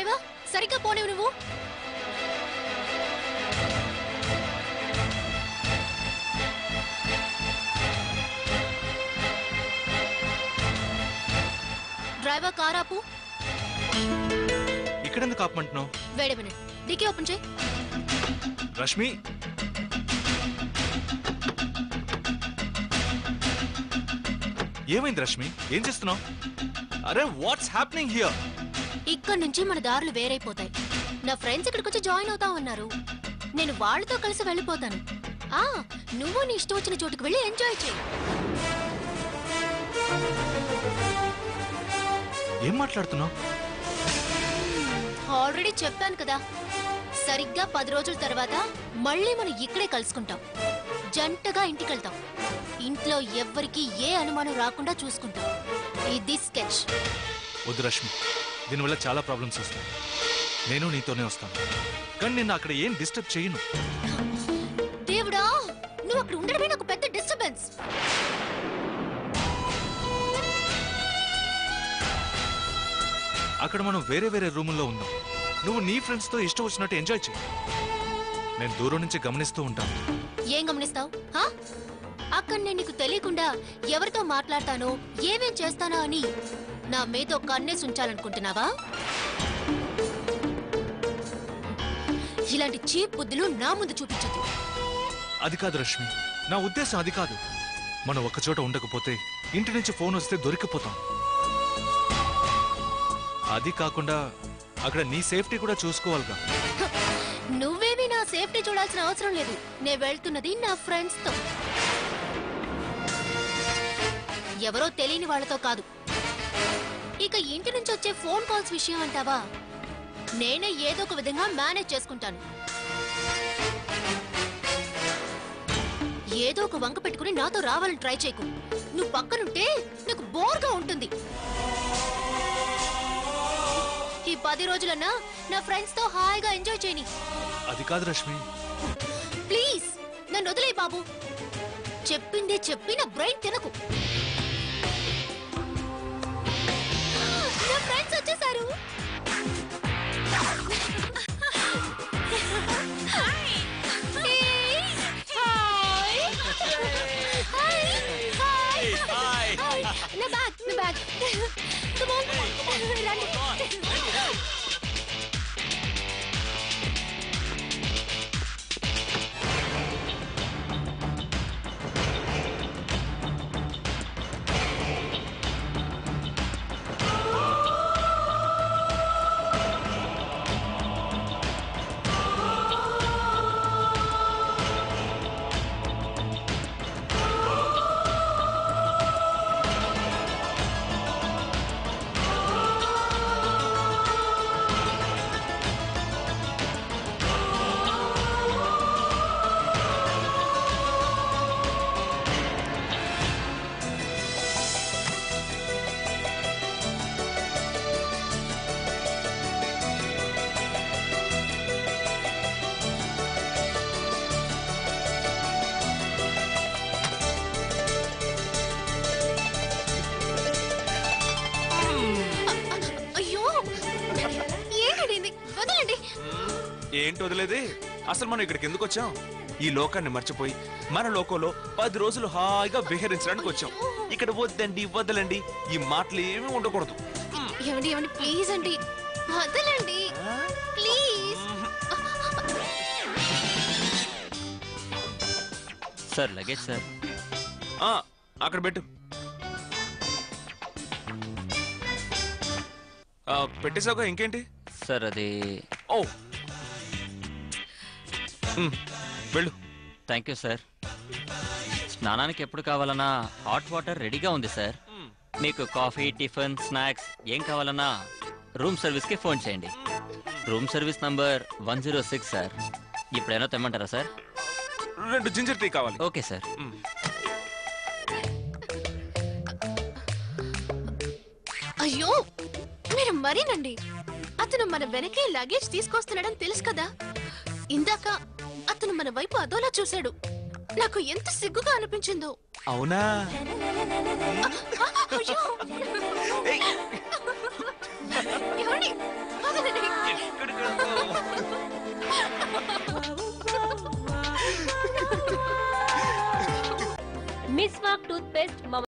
Driver సరిగ్గా పోనివు నువ్వు. Driver car ఆపు. ఇక్కడెందుకు ఆపమంటున్నావు? వేడే మినిట్, డిక్కీ ఓపెన్ చేయి. రష్మి, ఏమైంది రష్మి? ఏం చేస్తున్నావు? అరే వాట్స్ హ్యాపెనింగ్ హియర్? ఇక్కడ నుంచి మన దారులు వేరైపోతాయి. నా ఫ్రెండ్స్ ఇక్కడికి వచ్చి జాయిన్ అవుతా ఉన్నారు. నేను వాళ్ళతో కలిసి వెళ్ళిపోతాను. నువ్వు నీ ఇష్టం వచ్చిన చోటుకు వెళ్ళి ఎంజాయ్ చేయి. ఏం మాట్లాడుతున్నావు? ఆల్రెడీ చెప్పాను కదా, సరిగ్గా 10 రోజుల తర్వాత మళ్ళీ మనం ఇక్కడే కలుసుకుంటాం. జంటగా ఇంటికి వెళ్తాం. ఇంట్లో ఎవ్వరికి ఏ అనుమానం రాకుండా చూసుకుంటాం. ఇది స్కెచ్. వద్దు రష్మి, దీనివల్ల చాలా ప్రాబ్లమ్స్ వస్తాయి. నేను నీతోనే వస్తాను, కానీ నేను అక్కడ ఏం డిస్టర్బ్ చేయను. దేవుడా, నువ్వు అక్కడ ఉండడమే నాకు పెద్ద డిస్టర్బెన్స్. అక్కడ మనం వేరే వేరే రూముల్లో ఉందాం. నువ్వు నీ ఫ్రెండ్స్ తో ఇష్టం వచ్చినట్టు ఎంజాయ్ చేయి. నేను దూరం నుంచి గమనిస్తూ ఉంటాను. ఏం గమనిస్తావు? అక్కడ నేను నీకు తెలియకుండా ఎవరితో మాట్లాడతానో ఏమేం చేస్తానో అని నా మీతో కన్నేసి ఉంచాలనుకుంటున్నావా? ఇలాంటి చీప్ బుద్ధులు నా ముందు చూపించదు. అది కాదు రష్మి, నా ఉద్దేశం అది కాదు. మనం ఒక్కచోట ఉండకపోతే ఇంటి నుంచి ఫోన్ వస్తే దొరికిపోతాం. అది కాకుండా అక్కడ నీ సేఫ్టీ కూడా చూసుకోవాలిగా. నువ్వేమీ నా సేఫ్టీ చూడాల్సిన అవసరం లేదు. నేను వెళ్తున్నది నా ఫ్రెండ్స్ తో, ఎవరో తెలియని వాళ్ళతో కాదు. ఇక ఇంటి నుంచి వచ్చే ఫోన్ కాల్స్ విషయం అంటావా, నేనే ఏదో ఒక విధంగా మేనేజ్ చేసుకుంటాను. ఏదో ఒక వంక పెట్టుకుని నాతో రావాలని ట్రై చేయకు. నువ్వు పక్కనుంటే నాకు బోర్గా ఉంటుంది. ఈ 10 రోజులన్నా నా ఫ్రెండ్స్ తో హాయిగా ఎంజాయ్ చేయని. అది కాదు రష్మి, ప్లీజ్ నన్ను వదిలేయ్ బాబు. చెప్పిందే చెప్పి నా బ్రెయిన్ తినకు. నా ఫ్రెండ్స్ వచ్చేసారు. నా బ్యాగ్ Come on. రండి. ఏంటి వదిలేది? అసలు మనం ఇక్కడికి ఎందుకు వచ్చాం? ఈ లోకాన్ని మర్చిపోయి మన లోకంలో 10 రోజులు హాయిగా విహరించడానికి వచ్చాం. ఇక్కడ వద్దండి వదలండి ఈ మాటలు ఏమీ ఉండకూడదు. ఏమండి ప్లీజ్ అండి, వదలండి ప్లీజ్. Sir luggage sir. అక్కడ పెట్టు. పెట్టేసావుగా, ఇంకేంటి సార్? అది వెళ్ళు. Thank you sir. స్నానానికి ఎప్పుడు కావాలన్నా హాట్ వాటర్ రెడీగా ఉంది సార్. మీకు కాఫీ, టిఫిన్, స్నాక్స్ ఏం కావాలన్నా రూమ్ సర్వీస్కి ఫోన్ చేయండి. Room service number 106 sir. ఇప్పుడైనా తెమ్మంటారా సార్? 2 జింజర్ టీ కావాలి. Okay sir. అయ్యో మీరు మరీనండి. అతను మన వెనకే లగేజ్ తీసుకొస్తున్నాడని తెలుసు కదా. ఇందాక అతను మన వైపు అదోలా చూశాడు. నాకు ఎంత సిగ్గుగా అనిపించిందో. అవునా? అయ్యో మిస్వాక్ టూత్ పేస్ట్